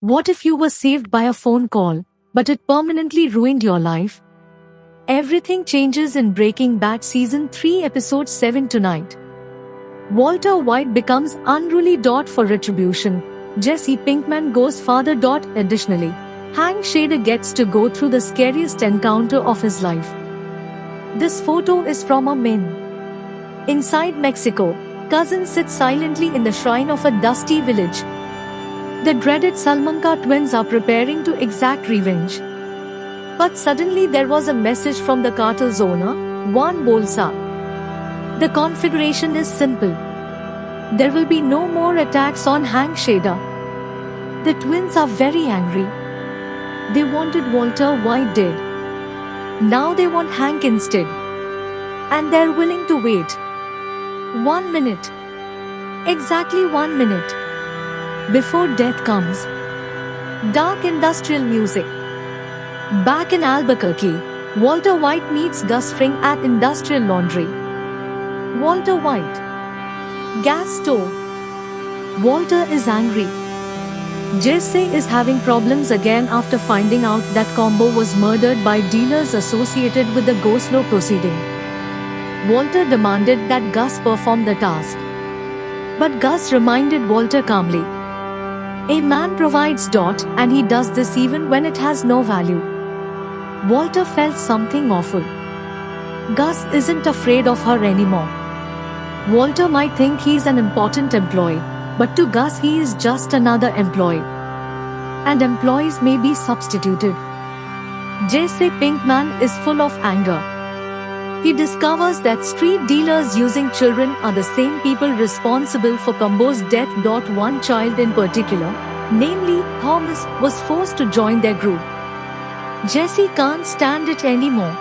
What if you were saved by a phone call, but it permanently ruined your life? Everything changes in Breaking Bad Season 3 Episode 7 tonight. Walter White becomes unruly. For retribution, Jesse Pinkman goes farther. Additionally, Hank Schrader gets to go through the scariest encounter of his life. This photo is from a min. Inside Mexico, cousins sit silently in the shrine of a dusty village. The dreaded Salamanca twins are preparing to exact revenge. But suddenly there was a message from the cartel's owner, Juan Bolsa. The configuration is simple. There will be no more attacks on Hank Schrader. The twins are very angry. They wanted Walter White dead. Now they want Hank instead. And they're willing to wait. 1 minute. Exactly 1 minute. Before death comes. Dark industrial music. Back in Albuquerque, Walter White meets Gus Fring at Industrial Laundry. Walter White. Gas stove. Walter is angry. Jesse is having problems again after finding out that Combo was murdered by dealers associated with the go-slow proceeding. Walter demanded that Gus perform the task. But Gus reminded Walter calmly. A man provides. And he does this even when it has no value. Walter felt something awful. Gus isn't afraid of her anymore. Walter might think he's an important employee, but to Gus he is just another employee. And employees may be substituted. Jesse Pinkman is full of anger. He discovers that street dealers using children are the same people responsible for Combo's death. One child in particular, namely Thomas, was forced to join their group. Jesse can't stand it anymore.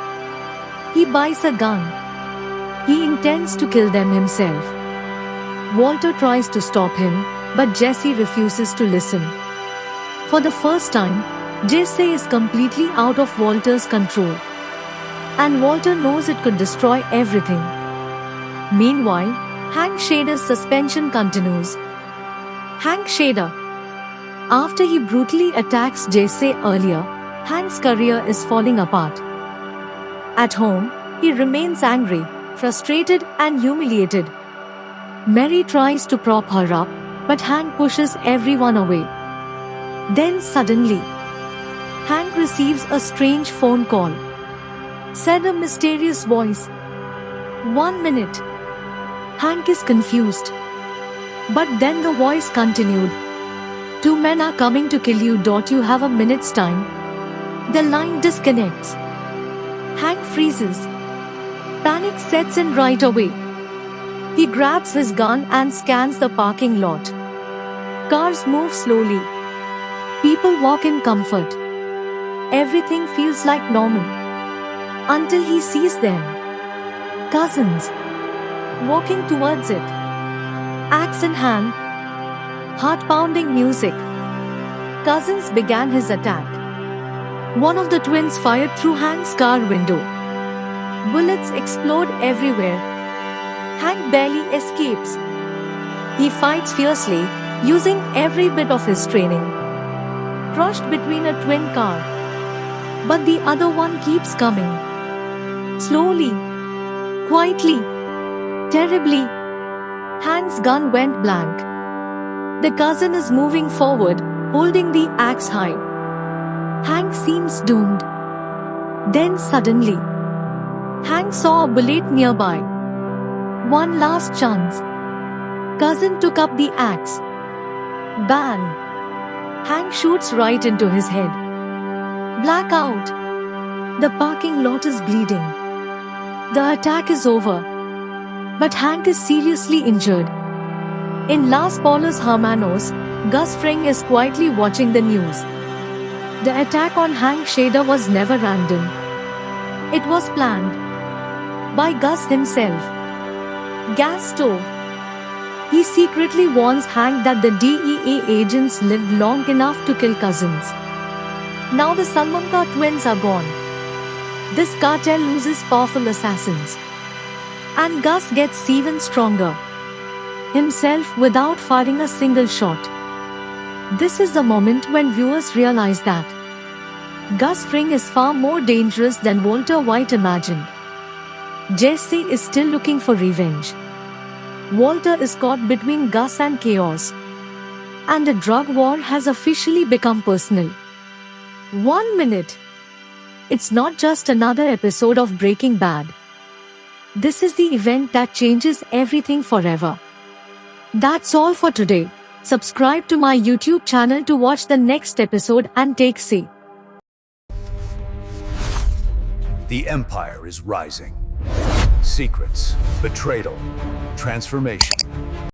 He buys a gun. He intends to kill them himself. Walter tries to stop him, but Jesse refuses to listen. For the first time, Jesse is completely out of Walter's control. And Walter knows it could destroy everything. Meanwhile, Hank Schrader's suspension continues. Hank Schrader. After he brutally attacks Jesse earlier, Hank's career is falling apart. At home, he remains angry, frustrated and humiliated. Mary tries to prop her up, but Hank pushes everyone away. Then suddenly, Hank receives a strange phone call. Said a mysterious voice. 1 minute. Hank is confused. But then the voice continued. 2 men are coming to kill you. You have a minute's time. The line disconnects. Hank freezes. Panic sets in right away. He grabs his gun and scans the parking lot. Cars move slowly. People walk in comfort. Everything feels like normal. Until he sees them. Cousins. Walking towards it. Axe in hand. Heart-pounding music. Cousins began his attack. One of the twins fired through Hank's car window. Bullets explode everywhere. Hank barely escapes. He fights fiercely, using every bit of his training. Crushed between a twin car. But the other one keeps coming. Slowly. Quietly. Terribly. Hank's gun went blank. The cousin is moving forward, holding the axe high. Hank seems doomed. Then suddenly, Hank saw a bullet nearby. One last chance. Cousin took up the axe. Bang! Hank shoots right into his head. Blackout. The parking lot is bleeding. The attack is over. But Hank is seriously injured. In Las Palmas Hermanos, Gus Fring is quietly watching the news. The attack on Hank Schrader was never random. It was planned. By Gus himself. Gas stove. He secretly warns Hank that the DEA agents lived long enough to kill cousins. Now the Salamanca twins are gone. This cartel loses powerful assassins. And Gus gets even stronger. Himself without firing a single shot. This is the moment when viewers realize that Gus Fring is far more dangerous than Walter White imagined. Jesse is still looking for revenge. Walter is caught between Gus and chaos. And the drug war has officially become personal. 1 minute. It's not just another episode of Breaking Bad. This is the event that changes everything forever. That's all for today. Subscribe to my YouTube channel to watch the next episode and take C. The Empire is rising. Secrets, betrayal, transformation.